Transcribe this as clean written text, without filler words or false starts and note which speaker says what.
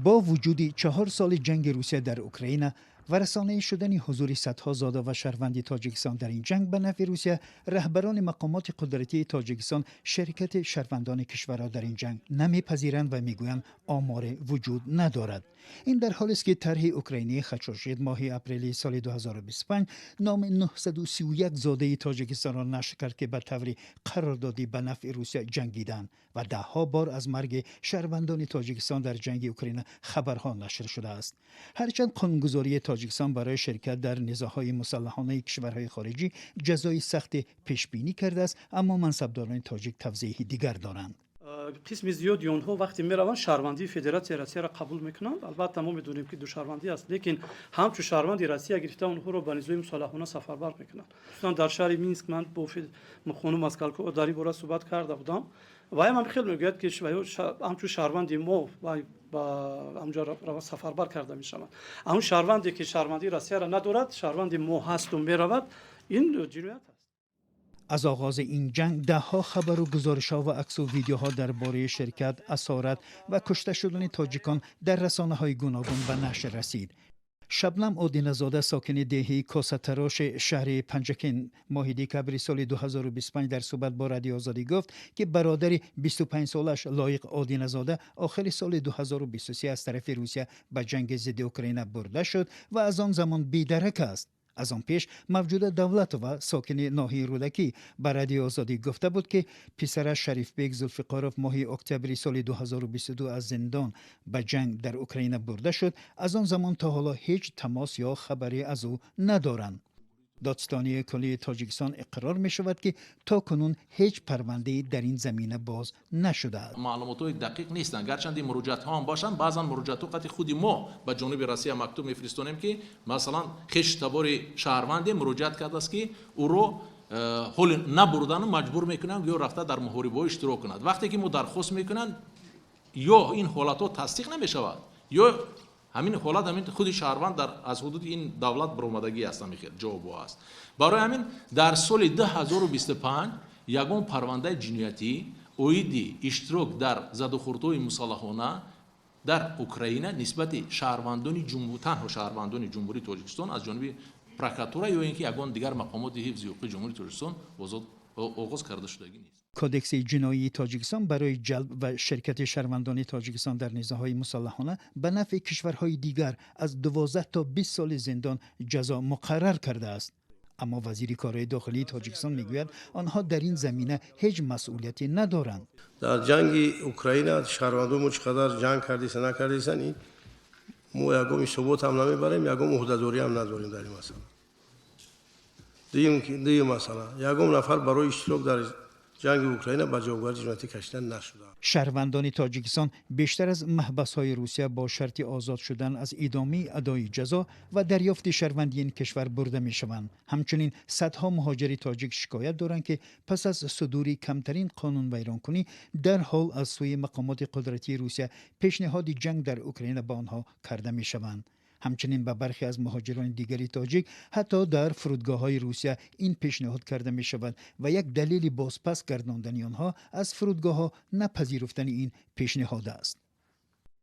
Speaker 1: با وجود 4 سال جنگ روسیه در اوکراین و رسانه شدن حضور صدها زاده و شهروند تاجیکستان در این جنگ به نفع روسیه، رهبران مقامات قدرتی تاجیکستان شرکت شهروندان کشورها در این جنگ نمیپذیرند و میگویند آمار وجود ندارد. این در حالی است که طرح اوکراینی خدشه‌شد ماه اپریل سال 2025 نام 931 زاده تاجیکستان را نشر کرد که به طور قراردادی به نفع روسیه جنگیدند و دهها بار از مرگ شهروندان تاجیکستان در جنگ اوکراین خبرها نشر شده است. هرچند قانونگذاری تاجیکستان برای شرکت در نزاع‌های مسلحانه کشورهای خارجی جزای سخت پیش بینی کرده است، اما منصبداران تاجیک توضیح دیگر دارند.
Speaker 2: قسم زیادی اونها وقتی میروند شهروندی فدراسیون روسیه را قبول میکنند. البته ما میدونیم که دو شهروندی است، لیکن همچون شهروندی روسیه گرفته اونها رو به نزاع مسلحانه سفربر میکنند. مثلا در شهر مینسک من با خانم مسکالکو در این باره صحبت کرده بودم و من خیلی میگوید که همچون شهروندی ما با همجا را سفربر کرده میشوند. اون شهروندی که شهروندی روسیه را ندارد، شهروندی ما هست و میرود، این جنایت است.
Speaker 1: از آغاز این جنگ دهها خبر و گزارش‌ها و عکس و ویدیوها درباره شرکت، اسارت و کشته شدن تاجیکان در رسانه‌های گوناگون به نشر رسید. شبنم آدینه‌زاده ساکن دهه کاسه‌تراش شهر پنجکین ماه دکبر سال 2025 در صحبت با رادیو آزادی گفت که برادر 25 سالش لایق آدینه‌زاده آخر سال 2023 از طرف روسیه به جنگ ضد اوکراین برده شد و از آن زمان بی‌درک است. از آن پیش موجود دولت و ساکن ناحیه رودکی به رادیو آزادی گفته بود که پسرش شریف بیگ زلفقاروف ماه اکتبر سال 2022 از زندان به جنگ در اوکراین برده شد. از آن زمان تا حالا هیچ تماس یا خبری از او ندارند. دادستانی کلی تاجیکستان اقرار می شود که تا کنون هیچ پرونده در این زمینه باز نشده است.
Speaker 3: معلومات دقیق نیستند، گرچند مراجعات ها هم باشند، بعضا مراجعات قطعی خودی ما به جانب روسیه مکتوب میفرستانیم که مثلا خش تبار شهروند مراجعات کرده است که او رو حل نبردن مجبور میکنند یا رفته در محاربه اشتراک کند. وقتی که ما درخواست میکنند یا این حالت ها تصدیق نمیشود یا همین حالت همین خود شهروند در از حدود این دولت برآمدگی است، میخواد جواب است. برای همین در سال 2025 یگان پرونده جنایتی اویدی اشتراک در زد و خوردهای مسلحانه در اوکراین نسبت شهروندان جمهوری تنها شهروندان جمهوری تاجیکستان از جانب پروکراتوره یا اینکه یگان دیگر مقامات حفظ حقوق جمهوری تاجیکستان آغاز کرده شدگی نیست.
Speaker 1: کودکس جنایی تاجیکستان برای جلب و شرکت شهروندان تاجیکستان در نزاع‌های مسلحانه به نفع کشورهای دیگر از 12 تا 20 سال زندان جزا مقرر کرده است. اما وزیر کارهای داخلی تاجیکستان میگوید آنها در این زمینه هیچ مسئولیتی ندارند.
Speaker 4: در جنگ اوکراین شهروندان چقدر جنگ کردیسن نکردیسن این ما یگام ثبوت هم نمیبریم، یگام عهده‌داری هم نداریم در این مسئله. دیگه مثلا یگام نفر برای اشتراک در جنگ اوکراین به جایگاه جنایتی کشیدن نشده.
Speaker 1: شهروندان تاجیکستان بیشتر از محبس‌های روسیه با شرط آزاد شدن از ادامه ادای جزا و دریافت شهروندی این کشور برده می‌شوند. همچنین صدها مهاجر تاجیک شکایت دارند که پس از صدور کمترین قانون ویرانکنی در حال از سوی مقامات قدرتی روسیه پیشنهاد جنگ در اوکراین به آنها کرده می‌شوند. همچنین به برخی از مهاجران دیگری تاجیک حتی در فرودگاه‌های روسیه این پیشنهاد کرده می شود و یک دلیل بازپس گرداندن آنها از فرودگاه‌ها نپذیرفتن این پیشنهاد است.